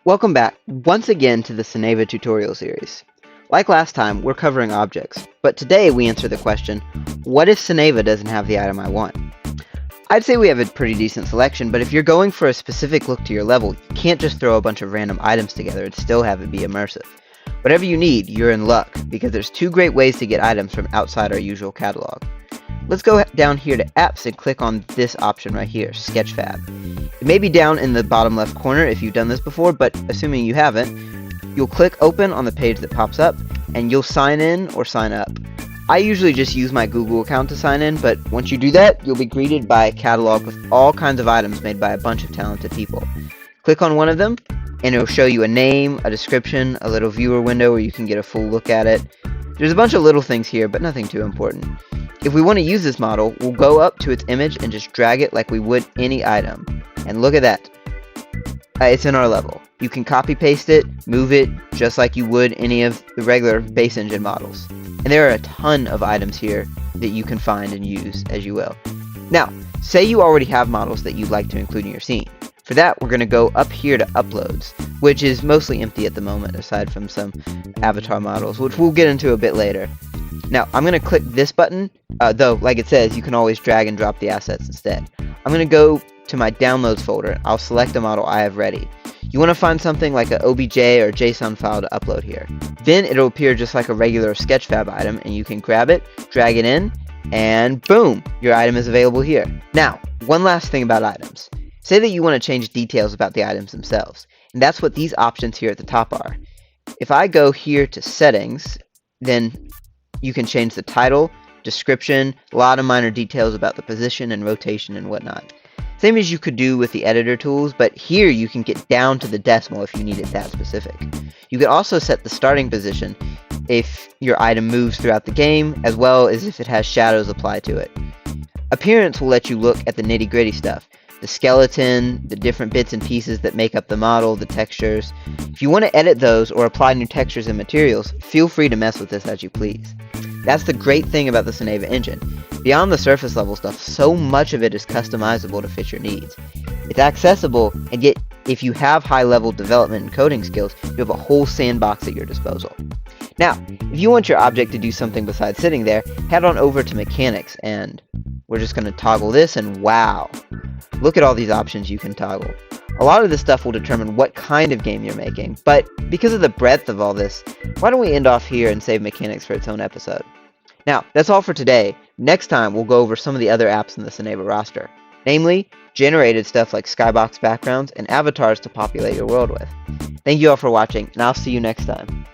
Welcome back once again to the Cineva tutorial series. Like last time, we're covering objects, but today we answer the question, what if Cineva doesn't have the item I want? I'd say we have a pretty decent selection, but if you're going for a specific look to your level, you can't just throw a bunch of random items together and still have it be immersive. Whatever you need, you're in luck, because there's two great ways to get items from outside our usual catalog. Let's go down here to Apps and click on this option right here, Sketchfab. It may be down in the bottom left corner if you've done this before, but assuming you haven't, you'll click Open on the page that pops up, and you'll sign in or sign up. I usually just use my Google account to sign in, but once you do that, you'll be greeted by a catalog with all kinds of items made by a bunch of talented people. Click on one of them, and it'll show you a name, a description, a little viewer window where you can get a full look at it. There's a bunch of little things here, but nothing too important. If we want to use this model, we'll go up to its image and just drag it like we would any item. And look at that. It's in our level. You can copy paste it, move it, just like you would any of the regular base engine models. And there are a ton of items here that you can find and use as you will. Now, say you already have models that you'd like to include in your scene. For that, we're going to go up here to Uploads, which is mostly empty at the moment, aside from some avatar models, which we'll get into a bit later. Now, I'm going to click this button, though, like it says, you can always drag and drop the assets instead. I'm going to go to my Downloads folder. I'll select a model I have ready. You want to find something like an OBJ or JSON file to upload here. Then it'll appear just like a regular Sketchfab item, and you can grab it, drag it in, and boom, your item is available here. Now, one last thing about items. Say that you want to change details about the items themselves, and that's what these options here at the top are. If I go here to Settings, then you can change the title, description, a lot of minor details about the position and rotation and whatnot. Same as you could do with the editor tools, but here you can get down to the decimal if you need it that specific. You can also set the starting position if your item moves throughout the game, as well as if it has shadows applied to it. Appearance will let you look at the nitty-gritty stuff. The skeleton, the different bits and pieces that make up the model, the textures. If you want to edit those or apply new textures and materials, feel free to mess with this as you please. That's the great thing about the Cineva engine. Beyond the surface level stuff, so much of it is customizable to fit your needs. It's accessible, and yet if you have high level development and coding skills, you have a whole sandbox at your disposal. Now, if you want your object to do something besides sitting there, head on over to Mechanics, and we're just going to toggle this, and wow! Look at all these options you can toggle. A lot of this stuff will determine what kind of game you're making, but because of the breadth of all this, why don't we end off here and save Mechanics for its own episode? Now, that's all for today. Next time, we'll go over some of the other apps in the Cineva roster, namely, generated stuff like skybox backgrounds and avatars to populate your world with. Thank you all for watching, and I'll see you next time.